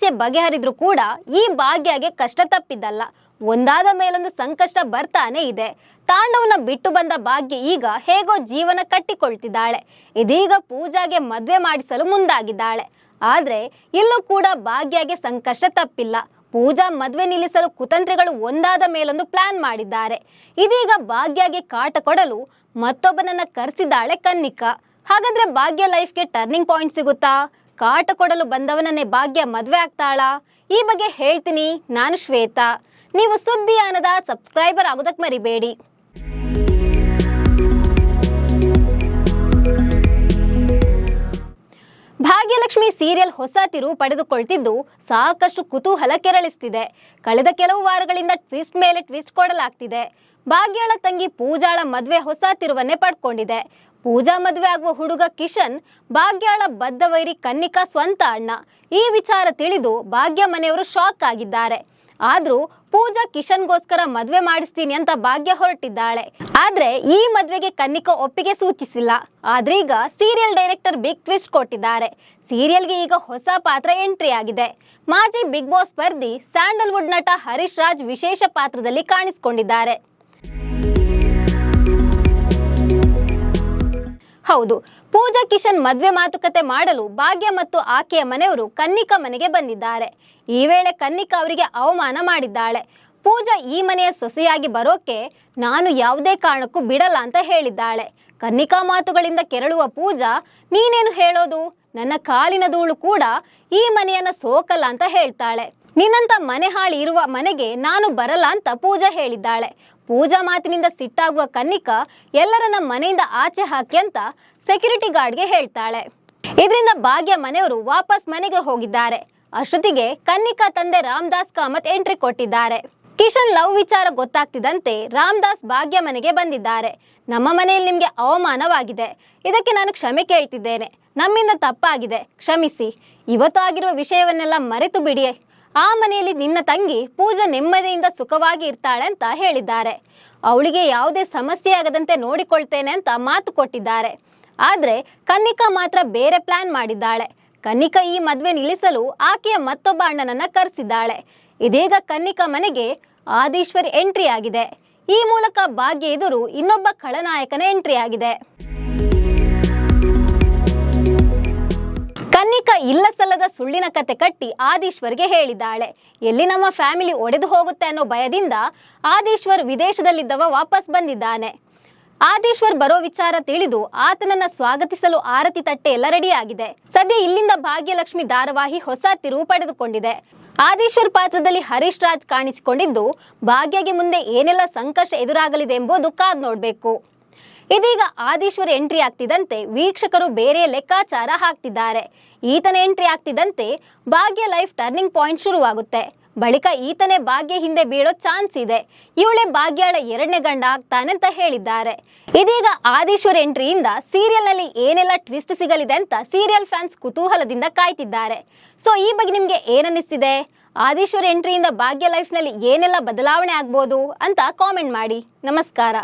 ಸಮಸ್ಯೆ ಬಗೆಹರಿದ್ರು ಕೂಡ ಈ ಭಾಗ್ಯಗೆ ಕಷ್ಟ ತಪ್ಪಿದ್ದಲ್ಲ. ಒಂದಾದ ಮೇಲೊಂದು ಸಂಕಷ್ಟ ಬರ್ತಾನೆ ಇದೆ. ತಾಂಡವನ ಬಿಟ್ಟು ಬಂದ ಭಾಗ್ಯ ಈಗ ಹೇಗೋ ಜೀವನ ಕಟ್ಟಿಕೊಳ್ತಿದ್ದಾಳೆ. ಇದೀಗ ಪೂಜಾಗೆ ಮದ್ವೆ ಮಾಡಿಸಲು ಮುಂದಾಗಿದ್ದಾಳೆ. ಆದ್ರೆ ಇಲ್ಲೂ ಕೂಡ ಭಾಗ್ಯಗೆ ಸಂಕಷ್ಟ ತಪ್ಪಿಲ್ಲ. ಪೂಜಾ ಮದ್ವೆ ನಿಲ್ಲಿಸಲು ಕುತಂತ್ರಿಗಳು ಒಂದಾದ ಮೇಲೊಂದು ಪ್ಲಾನ್ ಮಾಡಿದ್ದಾರೆ. ಇದೀಗ ಭಾಗ್ಯಗೆ ಕಾಟ ಕೊಡಲು ಮತ್ತೊಬ್ಬನನ್ನ ಕರೆಸಿದ್ದಾಳೆ ಕನ್ನಿಕಾ. ಹಾಗಾದ್ರೆ ಭಾಗ್ಯ ಲೈಫ್ಗೆ ಟರ್ನಿಂಗ್ ಪಾಯಿಂಟ್ ಸಿಗುತ್ತಾ? ಕಾಟ ಕೊಡಲು ಬಂದವನನ್ನೇ ಭಾಗ್ಯ ಮದ್ವೆ ಆಗ್ತಾಳಾ? ಈ ಬಗ್ಗೆ ಹೇಳ್ತೀನಿ. ನಾನು ಶ್ವೇತಾ. ನೀವು ಸುದ್ದಿಯಾನದ ಸಬ್ಸ್ಕ್ರೈಬರ್ ಆಗೋದಕ್ಕೆ ಮರಿಬೇಡಿ. ಭಾಗ್ಯಲಕ್ಷ್ಮಿ ಸೀರಿಯಲ್ ಹೊಸ ತಿರುವು ಪಡೆದುಕೊಳ್ತಿದ್ದು ಸಾಕಷ್ಟು ಕುತೂಹಲ ಕೆರಳಿಸ್ತಿದೆ. ಕಳೆದ ಕೆಲವು ವಾರಗಳಿಂದ ಟ್ವಿಸ್ಟ್ ಮೇಲೆ ಟ್ವಿಸ್ಟ್ ಕೊಡಲಾಗ್ತಿದೆ. ಭಾಗ್ಯಳ ತಂಗಿ ಪೂಜಾಳ ಮದ್ವೆ ಹೊಸ ತಿರುವನ್ನೇ ಪಡ್ಕೊಂಡಿದೆ. ಪೂಜಾ ಮದುವೆ ಆಗುವ ಹುಡುಗ ಕಿಶನ್ ಭಾಗ್ಯಳ ಬದ್ಧ ವೈರಿ ಕನ್ನಿಕಾ ಸ್ವಂತ ಅಣ್ಣ. ಈ ವಿಚಾರ ತಿಳಿದು ಭಾಗ್ಯ ಮನೆಯವರು ಶಾಕ್ ಆಗಿದ್ದಾರೆ. ಆದ್ರೂ ಪೂಜಾ ಕಿಶನ್ಗೋಸ್ಕರ ಮದ್ವೆ ಮಾಡಿಸ್ತೀನಿ ಅಂತ ಭಾಗ್ಯ ಹೊರಟಿದ್ದಾಳೆ. ಆದ್ರೆ ಈ ಮದ್ವೆಗೆ ಕನ್ನಿಕಾ ಒಪ್ಪಿಗೆ ಸೂಚಿಸಿಲ್ಲ. ಆದ್ರೀಗ ಸೀರಿಯಲ್ ಡೈರೆಕ್ಟರ್ ಬಿಗ್ ಟ್ವಿಸ್ಟ್ ಕೊಟ್ಟಿದ್ದಾರೆ. ಸೀರಿಯಲ್ಗೆ ಈಗ ಹೊಸ ಪಾತ್ರ ಎಂಟ್ರಿ ಆಗಿದೆ. ಮಾಜಿ ಬಿಗ್ ಬಾಸ್ ಸ್ಪರ್ಧಿ ಸ್ಯಾಂಡಲ್ವುಡ್ ನಟ ಹರೀಶ್ ರಾಜ್ ವಿಶೇಷ ಪಾತ್ರದಲ್ಲಿ ಕಾಣಿಸಿಕೊಂಡಿದ್ದಾರೆ. ಹೌದು, ಪೂಜಾ ಕಿಶನ್ ಮದ್ವೆ ಮಾತುಕತೆ ಮಾಡಲು ಭಾಗ್ಯ ಮತ್ತು ಆಕೆಯ ಮನೆಯವರು ಕನ್ನಿಕಾ ಮನೆಗೆ ಬಂದಿದ್ದಾರೆ. ಈ ವೇಳೆ ಕನ್ನಿಕಾ ಅವರಿಗೆ ಅವಮಾನ ಮಾಡಿದ್ದಾಳೆ. ಪೂಜಾ ಈ ಮನೆಯ ಸೊಸೆಯಾಗಿ ಬರೋಕೆ ನಾನು ಯಾವುದೇ ಕಾರಣಕ್ಕೂ ಬಿಡಲ್ಲ ಅಂತ ಹೇಳಿದ್ದಾಳೆ. ಕನ್ನಿಕಾ ಮಾತುಗಳಿಂದ ಕೆರಳುವ ಪೂಜಾ, ನೀನೇನು ಹೇಳೋದು, ನನ್ನ ಕಾಲಿನ ಧೂಳು ಕೂಡ ಈ ಮನೆಯನ್ನ ಸೋಕಲ್ಲ ಅಂತ ಹೇಳ್ತಾಳೆ. ನಿನ್ನಂತ ಮನೆ ಹಾಳಿ ಇರುವ ಮನೆಗೆ ನಾನು ಬರಲ್ಲ ಅಂತ ಪೂಜಾ ಹೇಳಿದ್ದಾಳೆ. ಪೂಜಾ ಮಾತಿನಿಂದ ಸಿಟ್ಟಾಗುವ ಕನ್ನಿಕಾ ಎಲ್ಲರನ್ನ ಮನೆಯಿಂದ ಆಚೆ ಹಾಕಿ ಅಂತ ಸೆಕ್ಯೂರಿಟಿ ಗಾರ್ಡ್ಗೆ ಹೇಳ್ತಾಳೆ. ಇದರಿಂದ ಭಾಗ್ಯ ಮನೆಯವರು ವಾಪಸ್ ಮನೆಗೆ ಹೋಗಿದ್ದಾರೆ. ಅಷ್ಟೊತ್ತಿಗೆ ಕನ್ನಿಕಾ ತಂದೆ ರಾಮದಾಸ್ ಕಾಮತ್ ಎಂಟ್ರಿ ಕೊಟ್ಟಿದ್ದಾರೆ. ಕಿಶನ್ ಲವ್ ವಿಚಾರ ಗೊತ್ತಾಗ್ತಿದ್ದಂತೆ ರಾಮದಾಸ್ ಭಾಗ್ಯ ಮನೆಗೆ ಬಂದಿದ್ದಾರೆ. ನಮ್ಮ ಮನೆಯಲ್ಲಿ ನಿಮ್ಗೆ ಅವಮಾನವಾಗಿದೆ, ಇದಕ್ಕೆ ನಾನು ಕ್ಷಮೆ ಕೇಳ್ತಿದ್ದೇನೆ. ನಮ್ಮಿಂದ ತಪ್ಪಾಗಿದೆ, ಕ್ಷಮಿಸಿ. ಇವತ್ತು ಆಗಿರುವ ವಿಷಯವನ್ನೆಲ್ಲ ಮರೆತು ಬಿಡಿ. ಆ ಮನೆಯಲ್ಲಿ ನಿನ್ನ ತಂಗಿ ಪೂಜಾ ನೆಮ್ಮದಿಯಿಂದ ಸುಖವಾಗಿ ಇರ್ತಾಳೆ ಅಂತ ಹೇಳಿದ್ದಾರೆ. ಅವಳಿಗೆ ಯಾವುದೇ ಸಮಸ್ಯೆ ಆಗದಂತೆ ನೋಡಿಕೊಳ್ತೇನೆ ಅಂತ ಮಾತು ಕೊಟ್ಟಿದ್ದಾರೆ. ಆದ್ರೆ ಕನ್ನಿಕಾ ಮಾತ್ರ ಬೇರೆ ಪ್ಲಾನ್ ಮಾಡಿದ್ದಾಳೆ. ಕನ್ನಿಕಾ ಈ ಮದ್ವೆ ನಿಲ್ಲಿಸಲು ಆಕೆಯ ಮತ್ತೊಬ್ಬ ಅಣ್ಣನನ್ನ ಕರೆಸಿದ್ದಾಳೆ. ಇದೀಗ ಕನ್ನಿಕಾ ಮನೆಗೆ ಆದೀಶ್ವರ್ ಎಂಟ್ರಿ ಆಗಿದೆ. ಈ ಮೂಲಕ ಭಾಗ್ಯ ಎದುರು ಇನ್ನೊಬ್ಬ ಖಳನಾಯಕನ ಎಂಟ್ರಿ ಆಗಿದೆ. ಕನ್ನಿಕಾ ಇಲ್ಲ ಸಲ್ಲದ ಸುಳ್ಳಿನ ಕತೆ ಕಟ್ಟಿ ಆದೀಶ್ವರ್ಗೆ ಹೇಳಿದ್ದಾಳೆ. ಎಲ್ಲಿ ನಮ್ಮ ಫ್ಯಾಮಿಲಿ ಒಡೆದು ಹೋಗುತ್ತೆ ಅನ್ನೋ ಭಯದಿಂದ ಆದೀಶ್ವರ್ ವಿದೇಶದಲ್ಲಿದ್ದವ ವಾಪಸ್ ಬಂದಿದ್ದಾನೆ. ಆದೀಶ್ವರ್ ಬರೋ ವಿಚಾರ ತಿಳಿದು ಆತನನ್ನ ಸ್ವಾಗತಿಸಲು ಆರತಿ ತಟ್ಟೆ ಎಲ್ಲ ರೆಡಿ ಆಗಿದೆ. ಸದ್ಯ ಇಲ್ಲಿಂದ ಭಾಗ್ಯಲಕ್ಷ್ಮಿ ಧಾರಾವಾಹಿ ಹೊಸ ತಿರುವು ಪಡೆದುಕೊಂಡಿದೆ. ಆದೀಶ್ವರ್ ಪಾತ್ರದಲ್ಲಿ ಹರೀಶ್ ರಾಜ್ ಕಾಣಿಸಿಕೊಂಡಿದ್ದು ಭಾಗ್ಯಗೆ ಮುಂದೆ ಏನೆಲ್ಲ ಸಂಕಷ್ಟ ಎದುರಾಗಲಿದೆ ಎಂಬುದು ಕಾದ್ ನೋಡ್ಬೇಕು. ಇದೀಗ ಆದೀಶ್ವರ್ ಎಂಟ್ರಿ ಆಗ್ತಿದ್ದಂತೆ ವೀಕ್ಷಕರು ಬೇರೆ ಲೆಕ್ಕಾಚಾರ ಹಾಕ್ತಿದ್ದಾರೆ. ಈತನ ಎಂಟ್ರಿ ಆಗ್ತಿದ್ದಂತೆ ಭಾಗ್ಯ ಲೈಫ್ ಟರ್ನಿಂಗ್ ಪಾಯಿಂಟ್ ಶುರುವಾಗುತ್ತೆ. ಬಳಿಕ ಈತನೇ ಭಾಗ್ಯ ಹಿಂದೆ ಬೀಳೋ ಚಾನ್ಸ್ ಇದೆ. ಇವಳೇ ಭಾಗ್ಯಳ ಎರಡನೇ ಗಂಡ ಆಗ್ತಾನೆ ಅಂತ ಹೇಳಿದ್ದಾರೆ. ಇದೀಗ ಆದೀಶ್ವರ್ ಎಂಟ್ರಿಯಿಂದ ಸೀರಿಯಲ್ ನಲ್ಲಿ ಏನೆಲ್ಲ ಟ್ವಿಸ್ಟ್ ಸಿಗಲಿದೆ ಅಂತ ಸೀರಿಯಲ್ ಫ್ಯಾನ್ಸ್ ಕುತೂಹಲದಿಂದ ಕಾಯ್ತಿದ್ದಾರೆ. ಸೊ ಈ ಬಗ್ಗೆ ನಿಮ್ಗೆ ಏನನ್ನಿಸ್ತಿದೆ? ಆದೀಶ್ವರ್ ಎಂಟ್ರಿಯಿಂದ ಭಾಗ್ಯ ಲೈಫ್ ನಲ್ಲಿ ಏನೆಲ್ಲ ಬದಲಾವಣೆ ಆಗ್ಬೋದು ಅಂತ ಕಾಮೆಂಟ್ ಮಾಡಿ. ನಮಸ್ಕಾರ.